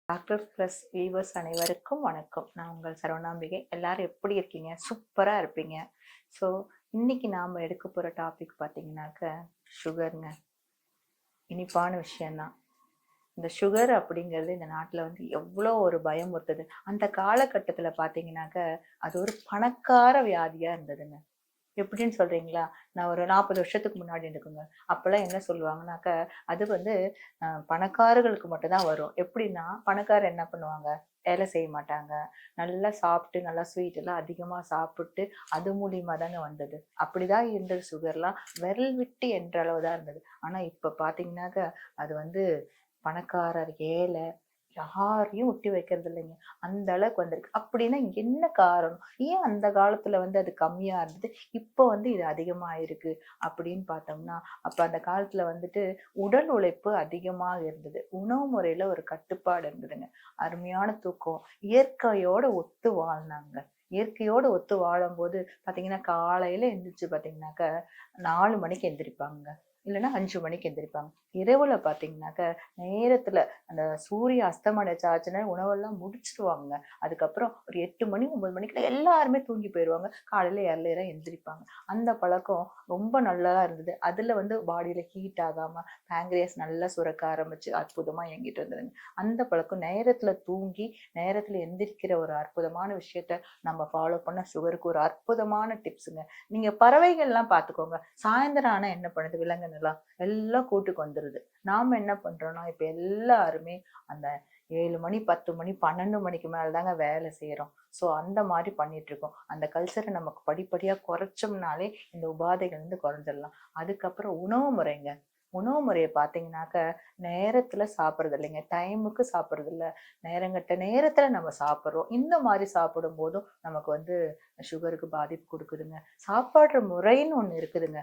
Doctor plus viewers அனைவருக்கும் வணக்கம். நான் உங்கள் சரவணாம்பிகை. எல்லாரும் எப்படி இருக்கீங்க? சூப்பராக இருப்பீங்க. ஸோ இன்னைக்கு நாம் எடுக்க போகிற டாபிக் பார்த்தீங்கன்னாக்க சுகருங்க. இனிப்பான விஷயந்தான். இந்த சுகர் அப்படிங்கிறது இந்த நாட்டில் வந்து எவ்வளோ ஒரு பயம் ஒருத்தது. அந்த காலகட்டத்தில் பார்த்தீங்கன்னாக்க அது ஒரு பணக்கார வியாதியாக இருந்ததுங்க. எப்படின்னு சொல்றீங்களா? நான் ஒரு 40 வருஷத்துக்கு முன்னாடி இருக்குங்க. அப்பல்லாம் என்ன சொல்லுவாங்கனாக்க, அது வந்து பணக்காரர்களுக்கு மட்டும் தான் வரும். எப்படின்னா, பணக்காரர் என்ன பண்ணுவாங்க? வேலை செய்ய மாட்டாங்க. நல்லா சாப்பிட்டு, நல்லா ஸ்வீட் எல்லாம் அதிகமா சாப்பிட்டு, அது மூலியமா தாங்க வந்தது. அப்படிதான் இருந்தது சுகர்லாம். விரல் விட்டு என்ற அளவு தான் இருந்தது. ஆனா இப்ப பார்த்தீங்கன்னாக்க, அது வந்து பணக்காரர், ஏழை யாரையும் ஒட்டி வைக்கிறது இல்லைங்க. அந்த அளவுக்கு வந்திருக்கு. அப்படின்னா என்ன காரணம்? ஏன் அந்த காலத்துல வந்து அது கம்மியா இருந்தது, இப்போ வந்து இது அதிகமாயிருக்கு அப்படின்னு பார்த்தோம்னா, அப்ப அந்த காலத்துல வந்துட்டு உடல் உழைப்பு அதிகமாக இருந்தது. உணவு முறையில ஒரு கட்டுப்பாடு இருந்ததுங்க. அருமையான தூக்கம், இயற்கையோட ஒத்து வாழ்ந்தாங்க. இயற்கையோடு ஒத்து வாழும்போது பார்த்தீங்கன்னா, காலையில எந்திரிச்சு பார்த்தீங்கன்னாக்க 4 மணிக்கு எந்திரிப்பாங்கங்க. இல்லன்னா 5 மணிக்கு எந்திரிப்பாங்க. இரவுல பார்த்தீங்கன்னாக்க, நேரத்துல அந்த சூரிய அஸ்தமனம் ஆச்சுன்னா உணவெல்லாம் முடிச்சுருவாங்க. அதுக்கப்புறம் ஒரு 8 மணி 9 மணிக்குலாம் எல்லாருமே தூங்கி போயிருவாங்க. காலையில ஏர்லியரா எந்திரிப்பாங்க. அந்த பழக்கம் ரொம்ப நல்லதா இருந்தது. அதுல வந்து பாடியில ஹீட் ஆகாம பேங்க்ரியாஸ் நல்லா சுரக்க ஆரம்பிச்சு அற்புதமா இயங்கிட்டு இருந்ததுங்க. அந்த பழக்கம் நேரத்துல தூங்கி, நேரத்துல எந்திரிக்கிற ஒரு அற்புதமான விஷயத்த நம்ம ஃபாலோ பண்ண சுகருக்கு ஒரு அற்புதமான டிப்ஸுங்க. நீங்க பறவைகள்லாம் பார்த்துக்கோங்க. சாயந்தரம் ஆனா என்ன பண்ணுது விலங்குங்கள்லாம்? எல்லாம் கூட்டுக்கு வந்துருது. நாம என்ன பண்றோம்னா, இப்ப எல்லாருமே அந்த 7 மணி, 10 மணி, 12 மணிக்கு மேல தாங்க வேலை செய்றோம். ஸோ அந்த மாரி பண்ணிட்டுருக்கோம். அந்த கல்ச்சர நமக்கு படிப்படியா குறைச்சோம்னாலே, இந்த உபாதைகள் வந்து குறைஞ்சிடலாம். அதுக்கப்புறம் உணவு முறைங்க. உணவு முறைய பார்த்தீங்கன்னாக்க, நேரத்துல சாப்பிடுறது இல்லைங்க. டைமுக்கு சாப்பிடுறது இல்ல. நேரங்கெட்ட நேரத்துல நம்ம சாப்பிடுறோம். இந்த மாரி சாப்பிடும்போதும் நமக்கு வந்து சுகருக்கு பாதிப்பு குடுக்குதுங்க. சாப்பாடுற முறைன்னு ஒண்ணு இருக்குதுங்க.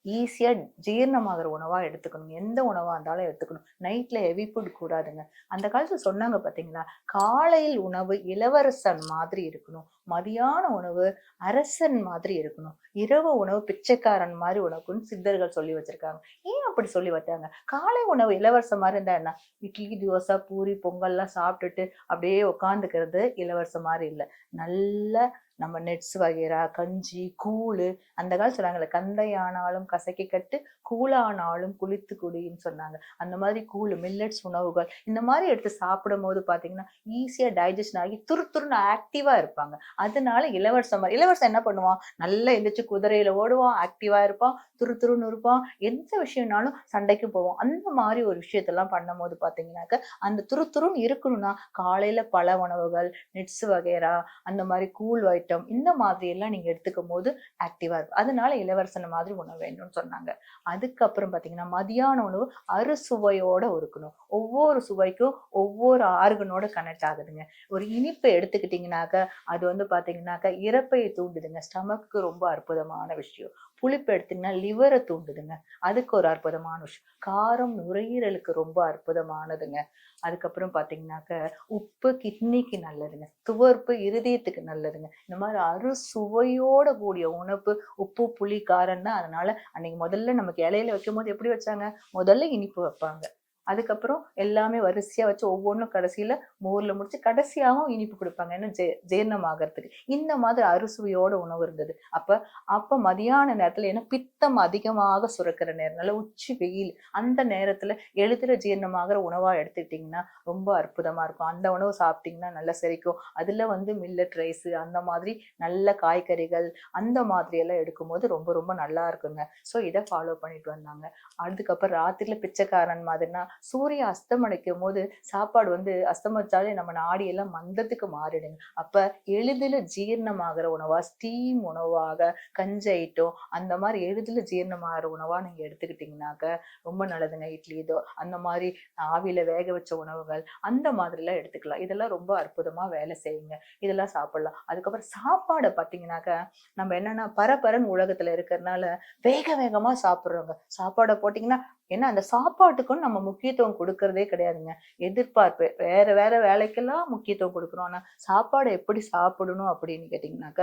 ஈஸியா ஜீரணமாகுற உணவா எடுத்துக்கணும். எந்த உணவா இருந்தாலும் எடுத்துக்கணும். நைட்ல ஹெவி ஃபுட் கூடாதுங்க. அந்த காலத்துல சொன்னாங்க பார்த்தீங்களா? காலையில் உணவு இளவரசன் மாதிரி இருக்கணும். மதியான உணவு அரசன் மாதிரி இருக்கணும். இரவு உணவு பிச்சைக்காரன் மாரி உணவுன்னு சித்தர்கள் சொல்லி வச்சிருக்காங்க. ஏன் அப்படி சொல்லி வச்சாங்க? காலை உணவு இளவரசன் மாரி இருந்தா என்ன? இட்லி, தோசை, பூரி, பொங்கல்லாம் சாப்பிட்டுட்டு அப்படியே உட்காந்துக்கிறது இளவரசன் மாரி இல்ல. நல்ல நம்ம நட்ஸ் வகைரா, கஞ்சி, கூழு அந்த காலம் சொன்னாங்கல்ல, "கந்தை ஆனாலும் கசக்கி கட்டு, கூழானாலும் குளித்து குடின்னு" சொன்னாங்க. அந்த மாதிரி கூழு, மில்லட்ஸ் உணவுகள் இந்த மாரி எடுத்து சாப்பிடும்போது பார்த்தீங்கன்னா, ஈஸியா டைஜஷன் ஆகி துருதுருன்னு ஆக்டிவா இருப்பாங்க. அதனால இளவரசன் மாரி இளவரசன் என்ன பண்ணுவான்? நல்லா எந்திரிச்சு குதிரையில ஓடுவான், ஆக்டிவா இருப்பான், துருதுருன்னு இருப்பான். எந்த விஷயம்னாலும் சண்டைக்கு போவான். அந்த மாரி ஒரு விஷயத்தெல்லாம் பண்ணும்போது பார்த்தீங்கன்னாக்க, அந்த துருதுருன்னு இருக்கணும்னா, காலையில பழ உணவுகள், நட்ஸ் வகைரா அந்த மாரி கூழ் ஐட்டம் இந்த மாதிரி எல்லாம் நீங்க எடுத்துக்கும்போது ஆக்டிவா இருக்கும். அதனால இளவரசன் மாதிரி உணவு வேணும்னு சொன்னாங்க. அதுக்கப்புறம் பார்த்தீங்கன்னா, மதியான உணவு அறுசுவையோட இருக்கணும். ஒவ்வொரு சுவைக்கும் ஒவ்வொரு ஆர்கனோட கனெக்ட் ஆகுதுங்க. ஒரு இனிப்ப எடுத்துக்கிட்டீங்கன்னாக்க, அது வந்து பார்த்தீங்கன்னாக்க, இரைப்பைய தூண்டுதுங்க. ஸ்டமக்கு ரொம்ப அற்புதமான விஷயம். புளிப்பு எடுத்தீங்கன்னா, லிவர தூண்டுதுங்க. அதுக்கு ஒரு அற்புதமான விஷயம். காரம் நுரையீரலுக்கு ரொம்ப அற்புதமானதுங்க. அதுக்கப்புறம் பார்த்தீங்கன்னாக்க, உப்பு கிட்னிக்கு நல்லதுங்க. துவர்ப்பு இருதயத்துக்கு நல்லதுங்க. இந்த மாரி அறுசுவையோட கூடிய உணவு, உப்பு, புளி, காரம் தான். அதனால அன்னைக்கு முதல்ல நமக்கு இலையில வைக்கும்போது எப்படி வச்சாங்க? முதல்ல இனிப்பு வைப்பாங்க. அதுக்கப்புறம் எல்லாமே வரிசையா வச்சு ஒவ்வொன்னும் கடைசியில மோர்ல முடிச்சு கடைசியாவும் இனிப்பு குடுப்பாங்க. ஏன்னா ஜீரணம் ஆகறதுக்கு. இந்த மாதிரி அறுசுவையோட உணவு இருந்தது. அப்ப அப்ப மதியான நேரத்துல ஏன்னா பித்தம் அதிகமாக சுரக்கிற நேரம். நல்ல உச்சி வெயில். அந்த நேரத்துல எளிதில ஜீரணமாகிற உணவா எடுத்துக்கிட்டீங்கன்னா, ரொம்ப அற்புதமா இருக்கும். அந்த உணவு சாப்பிட்டீங்கன்னா நல்லா செரிக்கும். அதுல வந்து மில்லட் ரைஸ் அந்த மாதிரி நல்ல காய்கறிகள், அந்த மாதிரி எல்லாம் எடுக்கும்போது ரொம்ப ரொம்ப நல்லா இருக்குங்க. ஸோ இத ஃபாலோ பண்ணிட்டு வந்தாங்க. அதுக்கப்புறம் ராத்திரில பிச்சைக்காரன் மாதிரினா, சூரியன் அஸ்தமனிக்கும்போது சாப்பாடு வந்து அஸ்தமிச்சாலே நம்ம நாடி எல்லாம் மந்தத்துக்கு மாறிடுங்க. அப்ப எளிதில ஜீரணமாகிற உணவா, ஸ்டீம் உணவாக கஞ்சி ஐட்டம் அந்த மாரி எளிதில ஜீரணமாகிற உணவா நீங்க எடுத்துக்கிட்டீங்கன்னாக்க, ரொம்ப நல்லதுங்க. இட்லி, அந்த மாரி ஆவியில வேக வச்ச உணவுகள், அந்த மாதிரிலாம் எடுத்துக்கலாம். இதெல்லாம் ரொம்ப அற்புதமா வேலை செய்யுங்க. இதெல்லாம் சாப்பிடலாம். அதுக்கப்புறம் சாப்பாட பார்த்தீங்கன்னாக்க, நம்ம என்னன்னா பரபரன்னு உலகத்துல இருக்கிறனால, வேக வேகமா சாப்பிடுறோங்க. சாப்பாட போட்டீங்கன்னா ஏன்னா அந்த சாப்பாட்டுக்குன்னு நம்ம முக்கியத்துவம் குடுக்கிறதே கிடையாதுங்க. எதிர்பார்ப்பு. வேற வேற வேலைக்கெல்லாம் முக்கியத்துவம் குடுக்குறோம். ஆனா சாப்பாட எப்படி சாப்பிடணும் அப்படின்னு கேட்டீங்கன்னாக்க,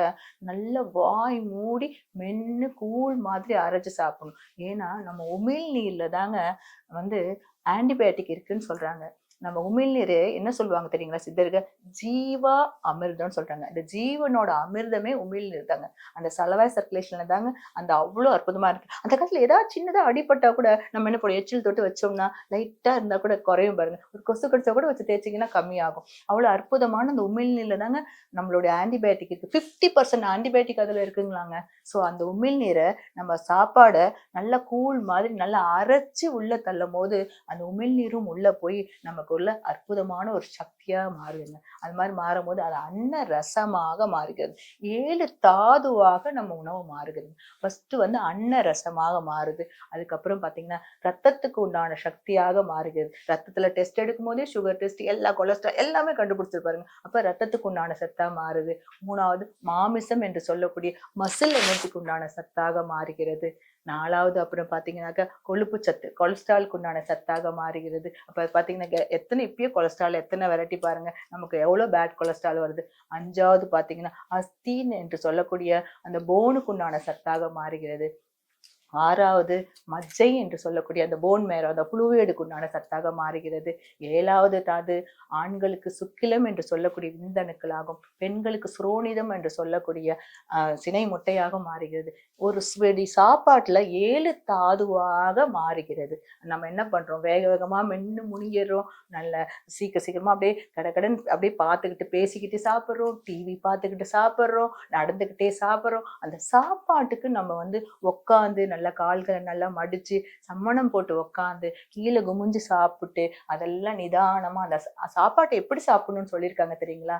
நல்ல வாய் மூடி மென்னு கூழ் மாதிரி அரைச்சு சாப்பிடணும். ஏன்னா நம்ம உமிழ்நீர்ல தாங்க வந்து ஆன்டிபயோட்டிக் இருக்குன்னு சொல்றாங்க. நம்ம உமிழ்நீர் என்ன சொல்லுவாங்க தெரியுங்களா சித்தர்கள்? ஜீவா அமிர்தம்னு சொல்றாங்க. இந்த ஜீவனோட அமிர்தமே உமிழ்நீர் தாங்க. அந்த சலவாய் சர்க்குலேஷன்ல தாங்க அந்த அவ்வளோ அற்புதமா இருக்கு. அந்த காலத்துல ஏதாவது சின்னதா அடிபட்டா கூட நம்ம என்ன பண்ணுவோம், எச்சில் தொட்டு வச்சோம்னா லைட்டா இருந்தா கூட குறையும் பாருங்க. ஒரு கொசு கடிச்சா கூட வச்சு தேய்ச்சிங்கன்னா கம்மியாகும். அவ்வளோ அற்புதமான அந்த உமிழ்நீர்ல தாங்க நம்மளுடைய ஆன்டிபயோட்டிக் இருக்கு. 50% ஆன்டிபயோட்டிக் அதுல இருக்குங்களாங்க. ஸோ அந்த உமிழ்நீர நம்ம சாப்பாட நல்லா கூழ் மாதிரி நல்லா அரைச்சு உள்ள தள்ளும்போது அந்த உமிழ்நீரும் உள்ள போய் நமக்குள்ள அற்புதமான ஒரு சக்தியா மாறுதுங்க. அது மாதிரி மாறும்போது அது அன்ன ரசமாக மாறுகிறது. 7 தாதுவாக நம்ம உணவு மாறுகிறது. ஃபர்ஸ்ட் வந்து அன்ன ரசமாக மாறுது. அதுக்கப்புறம் பாத்தீங்கன்னா ரத்தத்துக்கு உண்டான சக்தியாக மாறுகிறது. ரத்தத்துல டெஸ்ட் எடுக்கும் போதே சுகர் டெஸ்ட் எல்லா கொலஸ்ட்ரால் எல்லாமே கண்டுபிடிச்சிருப்பாருங்க. அப்ப ரத்தத்துக்கு உண்டான சத்தா மாறுது. 3வது மாமிசம் என்று சொல்லக்கூடிய மசில் எனர்ஜிக்கு உண்டான சத்தாக மாறுகிறது. 4வது அப்புறம் பாத்தீங்கன்னாக்கா கொழுப்பு சத்து கொலஸ்ட்ராலுக்கு உண்டான சத்தாக மாறுகிறது. அப்ப பாத்தீங்கன்னா எத்தனை இப்பயே கொலஸ்ட்ரால் எத்தனை வெரைட்டி பாருங்க. நமக்கு எவ்வளவு பேட் கொலஸ்ட்ரால் வருது. 5வது பாத்தீங்கன்னா அஸ்தீன் என்று சொல்லக்கூடிய அந்த போனுக்கு உண்டான சத்தாக மாறுகிறது. 6வது மஜ்ஜை என்று சொல்லக்கூடிய அந்த போன் மேரோ அந்த புழுவேடுக்கு உண்டான சத்தாக மாறுகிறது. 7வது தாது ஆண்களுக்கு சுக்கிலம் என்று சொல்லக்கூடிய விந்தணுக்களாகும், பெண்களுக்கு சுரோனிதம் என்று சொல்லக்கூடிய சினை முட்டையாக மாறுகிறது. ஒரு ஸ்வெடி சாப்பாட்டுல 7 தாதுவாக மாறுகிறது. நம்ம என்ன பண்றோம், வேக வேகமா மென்னு முனிகிறோம். நல்ல சீக்கிரமா அப்படியே கடகடன் அப்படியே பார்த்துக்கிட்டு பேசிக்கிட்டு சாப்பிட்றோம், டிவி பார்த்துக்கிட்டு சாப்பிட்றோம், நடந்துக்கிட்டே சாப்பிட்றோம். அந்த சாப்பாட்டுக்கு நம்ம வந்து உட்காந்து நல்லா கால்களை நல்லா மடிச்சு சம்மணம் போட்டு உக்காந்து கீழே குமிஞ்சு சாப்பிட்டு அதெல்லாம் நிதானமா அந்த சாப்பாட்டை எப்படி சாப்பிடணும்னு சொல்லியிருக்காங்க தெரியுங்களா?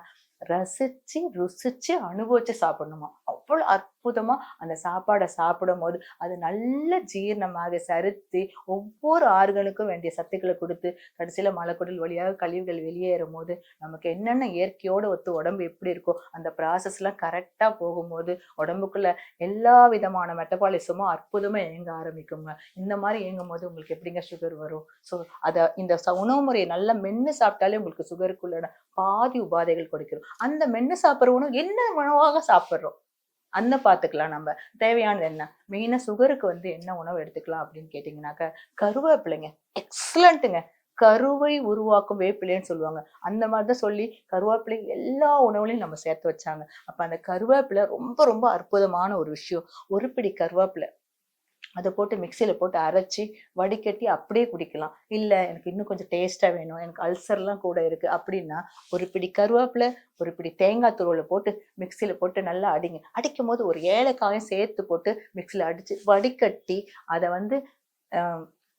ரசிச்சு ருசிச்சு அனுபவிச்சு சாப்பிடணுமா. அவ்வளவு அற்புதமா அந்த சாப்பாடை சாப்பிடும் போது அது நல்ல ஜீரணமாக சரித்து ஒவ்வொரு ஆறுகளுக்கும் வேண்டிய சத்துக்களை கொடுத்து கடைசியில மலக்குடல் வழியாக கழிவுகள் வெளியேறும் போது நமக்கு என்னென்ன இயற்கையோட ஒத்து உடம்பு எப்படி இருக்கோ அந்த ப்ராசஸ் எல்லாம் கரெக்டா போகும்போது உடம்புக்குள்ள எல்லா விதமான மெட்டபாலிசமும் அற்புதமா இயங்க ஆரம்பிக்குங்க. இந்த மாதிரி இயங்கும் போது உங்களுக்கு எப்படிங்க சுகர் வரும்? ஸோ இந்த உணவு முறையை நல்லா மென்னு சாப்பிட்டாலே உங்களுக்கு சுகருக்குள்ள பாதி உபாதைகள் கொடுக்கிறோம். அந்த மென்னு சாப்பிட்ற உணவு என்ன உணவாக சாப்பிட்றோம் அந்த பாத்துக்கலாம். நம்ம தேவையானது என்ன, மெயினா சுகருக்கு வந்து என்ன உணவு எடுத்துக்கலாம் அப்படின்னு கேட்டீங்கன்னாக்க கருவேப்பிலைங்க. எக்ஸலண்ட்டுங்க. கருவை உருவாக்கும் வேப்பிலைன்னு சொல்லுவாங்க. அந்த மாதிரிதான் சொல்லி கருவேப்பிலை எல்லா உணவுலையும் நம்ம சேர்த்து வச்சாங்க. அப்ப அந்த கருவேப்பிலை ரொம்ப ரொம்ப அற்புதமான ஒரு விஷயம். ஒரு பிடி கருவேப்பிலை அதை போட்டு மிக்சியில போட்டு அரைச்சி வடிகட்டி அப்படியே குடிக்கலாம். இல்ல எனக்கு இன்னும் கொஞ்சம் டேஸ்டா வேணும், எனக்கு அல்சர்லாம் கூட இருக்கு அப்படின்னா ஒரு பிடி கருவேப்பிலை, ஒரு பிடி தேங்காய் துருவலை போட்டு மிக்சியில போட்டு நல்லா அடிங்க. அடிக்கும் போது ஒரு ஏலக்காயும் சேர்த்து போட்டு மிக்சியில அடிச்சு வடிகட்டி அதை வந்து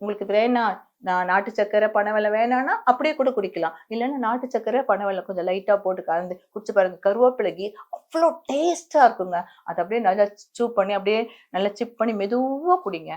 உங்களுக்கு வேணாம் நாட்டு சக்கரை பனவெல்லம் வேணாம்னா அப்படியே கூட குடிக்கலாம். இல்லைன்னா நாட்டு சக்கரை பனவெல்லம் கொஞ்சம் லைட்டா போட்டு கலந்து குடிச்சு பாருங்க. கருவேப்பிலைக்கு அவ்வளோ டேஸ்டா இருக்குங்க. அதை அப்படியே நல்லா சூப் பண்ணி அப்படியே நல்லா சிப் பண்ணி மெதுவா குடிங்க.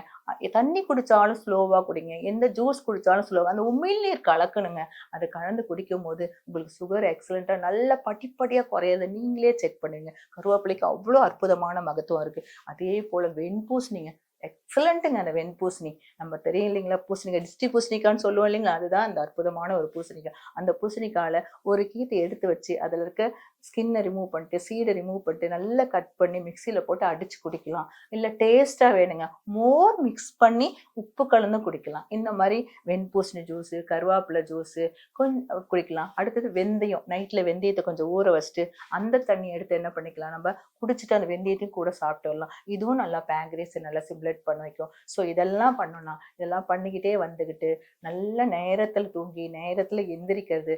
தண்ணி குடிச்சாலும் ஸ்லோவா குடிங்க. எந்த ஜூஸ் குடிச்சாலும் ஸ்லோவா அந்த உமிழ்நீர் கலக்கணுங்க. அதை கலந்து குடிக்கும் போது உங்களுக்கு சுகர் எக்ஸலண்டா நல்ல படிப்படியா குறையதை நீங்களே செக் பண்ணுங்க. கருவேப்பிலைக்கு அவ்வளோ அற்புதமான மகத்துவம் இருக்கு. அதே போல வெண்பூசணிங்க எக்ஸலண்ட்டுங்க. அந்த வெண்பூசணி நம்ம தெரியும் இல்லைங்களா, பூசணிக்காய் டிஸ்டி பூசணிக்கான்னு சொல்லுவோம் இல்லைங்களா, அதுதான் அந்த அற்புதமான ஒரு பூசணிக்காய். அந்த பூசணிக்காயில ஒரு கீத்தை எடுத்து வச்சு அதுல இருக்க ஸ்கின்னை ரிமூவ் பண்ணிட்டு சீடை ரிமூவ் பண்ணிட்டு நல்லா கட் பண்ணி மிக்சியில போட்டு அடிச்சு குடிக்கலாம். இல்ல டேஸ்டா வேணுங்க மோர் மிக்ஸ் பண்ணி உப்பு கலந்து குடிக்கலாம். இந்த மாதிரி வெண்பூசணி ஜூஸ், கருவேப்பிலை ஜூஸ் கொஞ்சம் குடிக்கலாம். அடுத்தது வெந்தயம், நைட்ல வெந்தயத்தை கொஞ்சம் ஊற வச்சுட்டு அந்த தண்ணி எடுத்து என்ன பண்ணிக்கலாம், நம்ம குடிச்சிட்டு அந்த வெந்தயத்தையும் கூட சாப்பிட்டு வரலாம். இதுவும் நல்லா பேங்க்ரீஸ் நல்லா சிம்லேட் பண்ண வைக்கும். ஸோ இதெல்லாம் பண்ணணும். இதெல்லாம் பண்ணிக்கிட்டே வந்துகிட்டு நல்ல நேரத்துல தூங்கி நேரத்துல எந்திரிக்கிறது,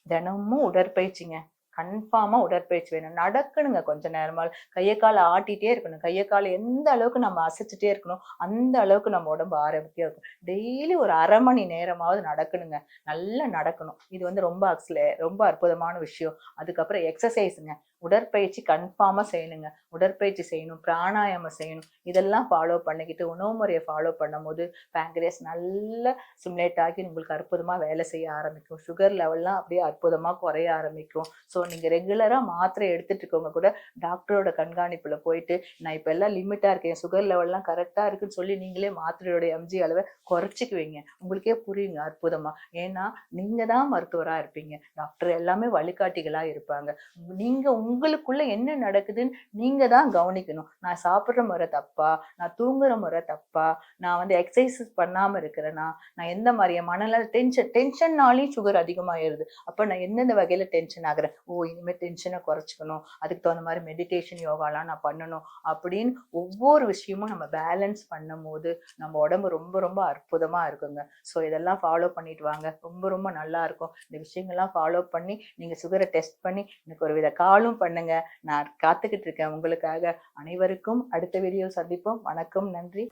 தினமும் உடற்பயிற்சிங்க. கன்ஃபார்மா உடற்பயிற்சி வேணும். நடக்கணுங்க கொஞ்ச நேரமா. கையை காலை ஆட்டிட்டே இருக்கணும். கையை காலை எந்த அளவுக்கு நம்ம அசைச்சிட்டே இருக்கணும் அந்த அளவுக்கு நம்ம உடம்பு ஆரோக்கியம் இருக்கும். டெய்லி ஒரு 1/2 மணி நேரமாவது நடக்கணுங்க. நல்லா நடக்கணும். இது வந்து ரொம்ப அற்புதமான விஷயம். அதுக்கப்புறம் எக்ஸசைஸுங்க. உடற்பயிற்சி கன்ஃபார்மா செய்யணுங்க. உடற்பயிற்சி செய்யணும், பிராணாயாமம் செய்யணும். இதெல்லாம் ஃபாலோ பண்ணிக்கிட்டு உணவு முறையை ஃபாலோ பண்ணும்போது பேங்க்ரியாஸ் நல்லா சிமுலேட் ஆகி உங்களுக்கு அற்புதமா வேலை செய்ய ஆரம்பிக்கும். சுகர் லெவல்லாம் அப்படியே அற்புதமா குறைய ஆரம்பிக்கும். ஸோ நீங்க ரெகுலரா மாத்திரை எடுத்துட்டு இருக்கவங்க கூட டாக்டரோட கண்காணிப்புல போயிட்டு நான் இப்ப எல்லாம் லிமிட்டா இருக்கேன், சுகர் லெவல்லாம் கரெக்டா இருக்குன்னு சொல்லி நீங்களே மாத்திரையோட எம்ஜி அளவை குறைச்சிக்குவீங்க. உங்களுக்கே புரியுங்க அற்புதமா. ஏன்னா நீங்க தான் மருத்துவரா இருப்பீங்க. டாக்டர் எல்லாமே வழிகாட்டிகளா இருப்பாங்க. நீங்க உங்களுக்குள்ள என்ன நடக்குதுன்னு நீங்க தான் கவனிக்கணும். நான் சாப்பிடுற முறை தப்பா? நான் தூங்குற முறை தப்பா? நான் வந்து எக்ஸர்சைஸ் பண்ணாம இருக்கிறேனா? நான் எந்த மாதிரியா மனநல டென்ஷன்னாலயும் சுகர் அதிகமாயிருது. அப்ப நான் எந்தெந்த வகையில டென்ஷன் ஆகுறேன்? ஓ! இனிமே டென்ஷன குறைச்சுக்கணும். அதுக்கு தகுந்த மாரி மெடிடேஷன், யோகாலாம் நான் பண்ணணும். அப்படின்னு ஒவ்வொரு விஷயமும் நம்ம பேலன்ஸ் பண்ணும்போது, நம்ம உடம்பு ரொம்ப ரொம்ப அற்புதமா இருக்குங்க. ஸோ இதெல்லாம் ஃபாலோ பண்ணிட்டு வாங்க. ரொம்ப ரொம்ப நல்லா இருக்கும். இந்த விஷயங்கள்லாம் ஃபாலோ பண்ணி, நீங்க சுகர டெஸ்ட் பண்ணி எனக்கு ஒரு வித காலும் பண்ணுங்க. நான் காத்துக்கிட்டு இருக்கேன் உங்களுக்காக. அனைவருக்கும் அடுத்த வீடியோ சந்திப்போம். வணக்கம். நன்றி.